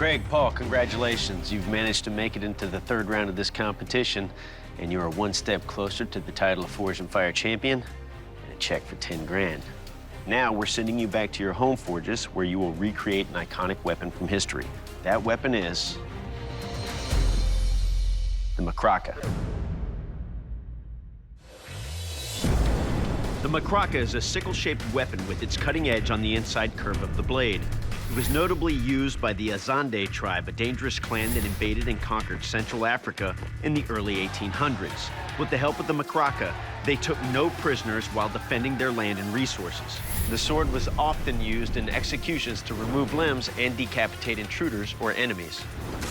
Craig, Paul, congratulations. You've managed to make it into the third round of this competition, and you are one step closer to the title of Forge and Fire champion and a check for 10 grand. Now we're sending you back to your home forges where you will recreate an iconic weapon from history. That weapon is the Macraca. The Macraca is a sickle-shaped weapon with its cutting edge on the inside curve of the blade. It was notably used by the Azande tribe, a dangerous clan that invaded and conquered Central Africa in the early 1800s. With the help of the Macraca, they took no prisoners while defending their land and resources. The sword was often used in executions to remove limbs and decapitate intruders or enemies.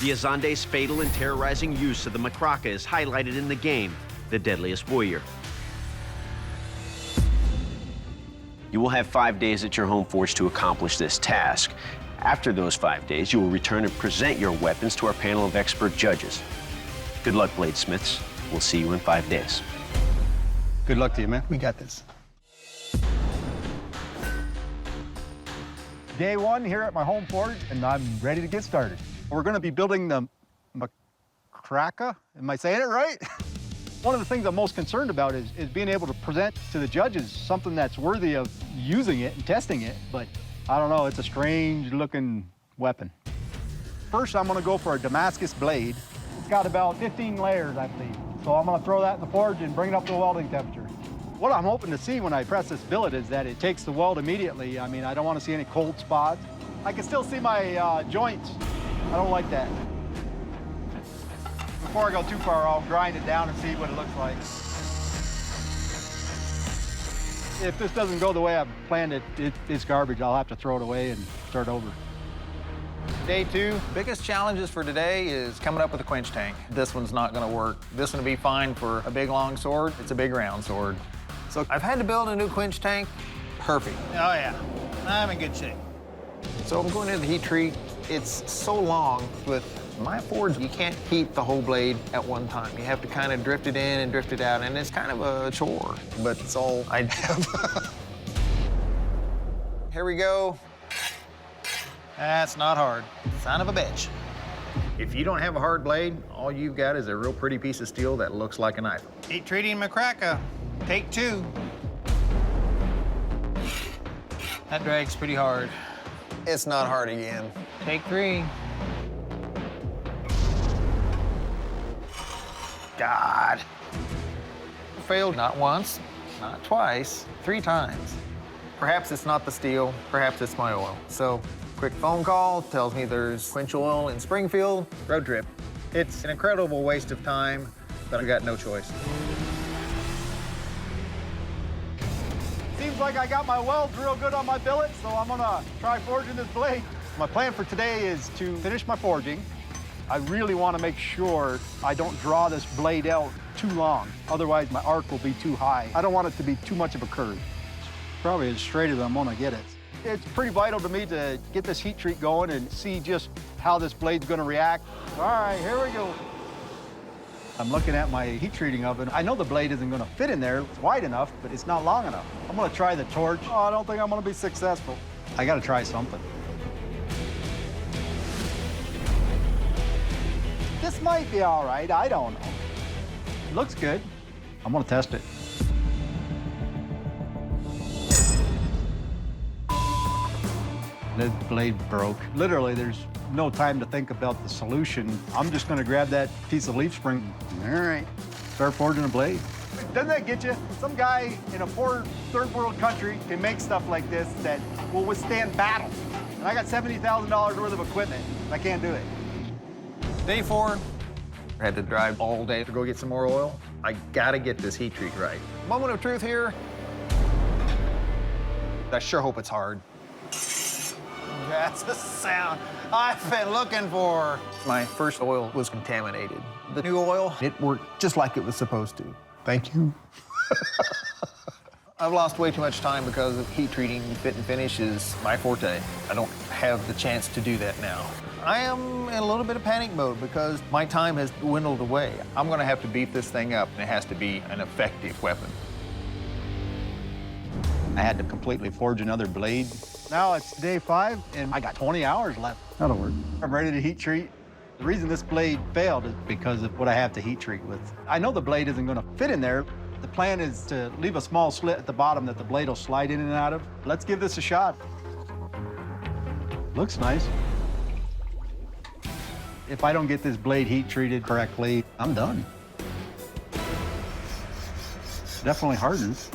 The Azande's fatal and terrorizing use of the Macraca is highlighted in the game, The Deadliest Warrior. You will have 5 days at your home forge to accomplish this task. After those 5 days, you will return and present your weapons to our panel of expert judges. Good luck, bladesmiths. We'll see you in 5 days. Good luck to you, man. We got this. Day one here at my home forge, and I'm ready to get started. We're going to be building the Macraca. Am I saying it right? One of the things I'm most concerned about is being able to present to the judges something that's worthy of using it and testing it, but I don't know, it's a strange-looking weapon. First, I'm gonna go for a Damascus blade. It's got about 15 layers, I believe. So I'm gonna throw that in the forge and bring it up to welding temperature. What I'm hoping to see when I press this billet is that it takes the weld immediately. I mean, I don't want to see any cold spots. I can still see my joints. I don't like that. Before I go too far, I'll grind it down and see what it looks like. If this doesn't go the way I've planned it, it's garbage. I'll have to throw it away and start over. Day two, biggest challenges for today is coming up with a quench tank. This one's not gonna work. This one will be fine for a big long sword. It's a big round sword. So I've had to build a new quench tank. Perfect. Oh yeah, I'm in good shape. So I'm going into the heat treat. It's so long with my forge, you can't heat the whole blade at one time. You have to kind of drift it in and drift it out, and it's kind of a chore, but it's all I have. Here we go. That's not hard. Son of a bitch. If you don't have a hard blade, all you've got is a real pretty piece of steel that looks like a knife. Heat treating Macraca. Take two. That drags pretty hard. It's not hard again. Take three. God. Failed not once, not twice, 3 times. Perhaps it's not the steel, perhaps it's my oil. So, quick phone call tells me there's quench oil in Springfield, road trip. It's an incredible waste of time, but I got no choice. Seems like I got my welds real good on my billet, so I'm gonna try forging this blade. My plan for today is to finish my forging. I really want to make sure I don't draw this blade out too long. Otherwise, my arc will be too high. I don't want it to be too much of a curve. Probably as straight as I'm gonna get it. It's pretty vital to me to get this heat treat going and see just how this blade's gonna react. All right, here we go. I'm looking at my heat treating oven. I know the blade isn't gonna fit in there. It's wide enough, but it's not long enough. I'm gonna try the torch. Oh, I don't think I'm gonna be successful. I gotta try something. This might be all right, I don't know. It looks good. I'm gonna test it. The blade broke. Literally, there's no time to think about the solution. I'm just gonna grab that piece of leaf spring. All right, start forging a blade. Doesn't that get you? Some guy in a poor third world country can make stuff like this that will withstand battle. And I got $70,000 worth of equipment. I can't do it. Day 4, I had to drive all day to go get some more oil. I gotta get this heat treat right. Moment of truth here. I sure hope it's hard. That's the sound I've been looking for. My first oil was contaminated. The new oil, it worked just like it was supposed to. Thank you. I've lost way too much time because of heat treating. Fit and finish is my forte. I don't have the chance to do that now. I am in a little bit of panic mode because my time has dwindled away. I'm gonna have to beef this thing up, and it has to be an effective weapon. I had to completely forge another blade. Now it's day 5, and I got 20 hours left. That'll work. I'm ready to heat treat. The reason this blade failed is because of what I have to heat treat with. I know the blade isn't going to fit in there. The plan is to leave a small slit at the bottom that the blade will slide in and out of. Let's give this a shot. Looks nice. If I don't get this blade heat treated correctly, I'm done. Definitely hardens.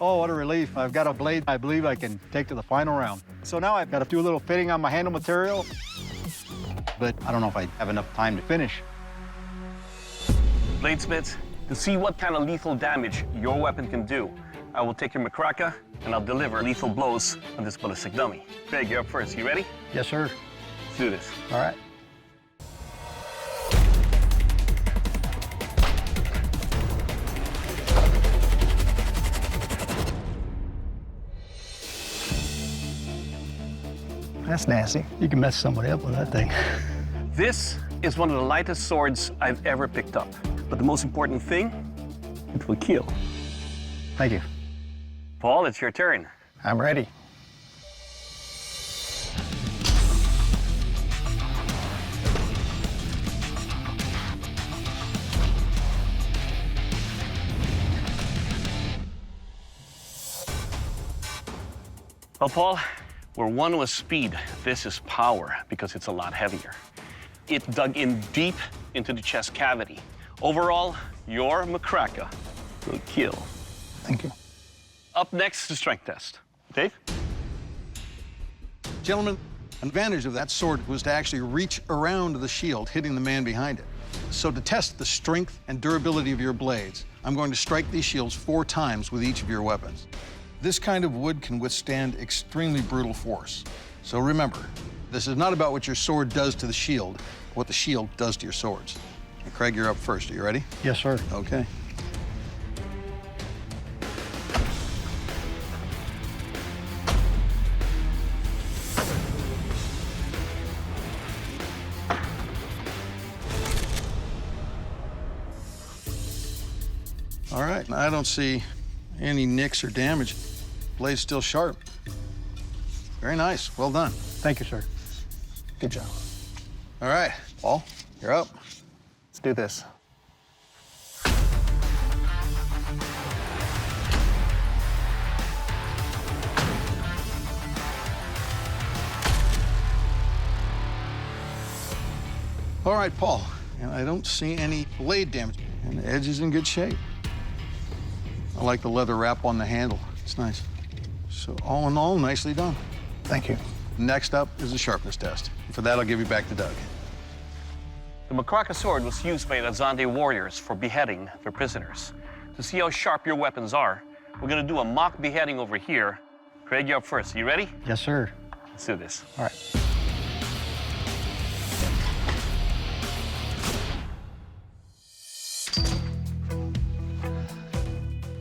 Oh, what a relief. I've got a blade I believe I can take to the final round. So now I've got to do a little fitting on my handle material, but I don't know if I have enough time to finish. Bladesmiths, to see what kind of lethal damage your weapon can do, I will take your macraca and I'll deliver lethal blows on this ballistic dummy. Craig, you're up first. You ready? Yes, sir. Let's do this. All right. That's nasty. You can mess somebody up with that thing. This is one of the lightest swords I've ever picked up. But the most important thing, it will kill. Thank you. Paul, it's your turn. I'm ready. Well, Paul, where one was speed, this is power because it's a lot heavier. It dug in deep into the chest cavity. Overall, your macraca will kill. Thank you. Up next, the strength test. Dave? Gentlemen, an advantage of that sword was to actually reach around the shield, hitting the man behind it. So to test the strength and durability of your blades, I'm going to strike these shields 4 times with each of your weapons. This kind of wood can withstand extremely brutal force. So remember, this is not about what your sword does to the shield, what the shield does to your swords. And Craig, you're up first. Are you ready? Yes, sir. Okay. All right, I don't see any nicks or damage. Blade's still sharp. Very nice, well done. Thank you, sir. Good job. All right, Paul, you're up. Let's do this. All right, Paul, and I don't see any blade damage, and the edge is in good shape. I like the leather wrap on the handle. It's nice. So all in all, nicely done. Thank you. Next up is the sharpness test. For that, I'll give you back to Doug. The macraca sword was used by the Azande warriors for beheading their prisoners. To see how sharp your weapons are, we're gonna do a mock beheading over here. Craig, you're up first. You ready? Yes, sir. Let's do this. All right.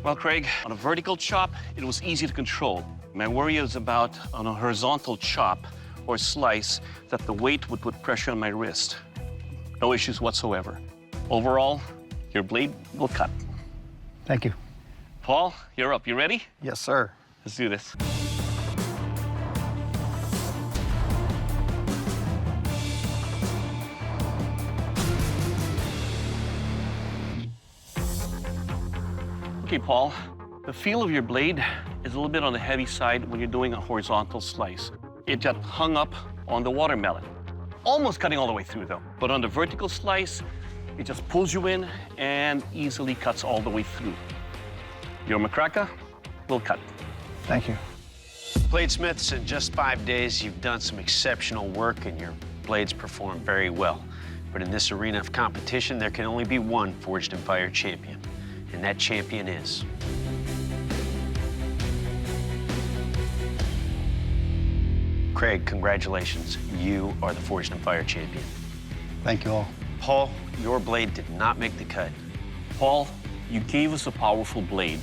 Well, Craig, on a vertical chop, it was easy to control. My worry is about on a horizontal chop or slice that the weight would put pressure on my wrist. No issues whatsoever. Overall, your blade will cut. Thank you. Paul, you're up. You ready? Yes, sir. Let's do this. Okay, Paul, the feel of your blade is a little bit on the heavy side when you're doing a horizontal slice. It just hung up on the watermelon. Almost cutting all the way through, though. But on the vertical slice, it just pulls you in and easily cuts all the way through. Your macraca will cut. Thank you. Bladesmiths, in just 5 days, you've done some exceptional work and your blades perform very well. But in this arena of competition, there can only be one Forged in Fire champion, and that champion is... Craig, congratulations. You are the Forged in Fire champion. Thank you all. Paul, your blade did not make the cut. Paul, you gave us a powerful blade,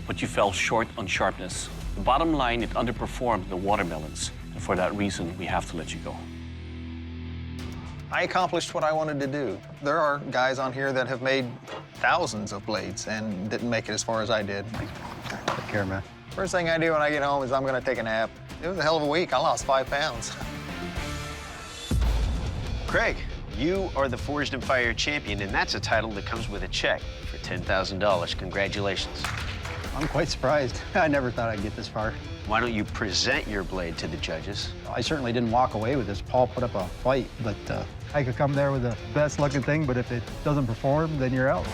but you fell short on sharpness. The bottom line, it underperformed the watermelons, and for that reason, we have to let you go. I accomplished what I wanted to do. There are guys on here that have made thousands of blades and didn't make it as far as I did. Take care, man. First thing I do when I get home is I'm gonna take a nap. It was a hell of a week. I lost 5 pounds. Craig, you are the Forged and Fire champion, and that's a title that comes with a check for $10,000. Congratulations. I'm quite surprised. I never thought I'd get this far. Why don't you present your blade to the judges? I certainly didn't walk away with this. Paul put up a fight, but I could come there with the best looking thing, but if it doesn't perform, then you're out.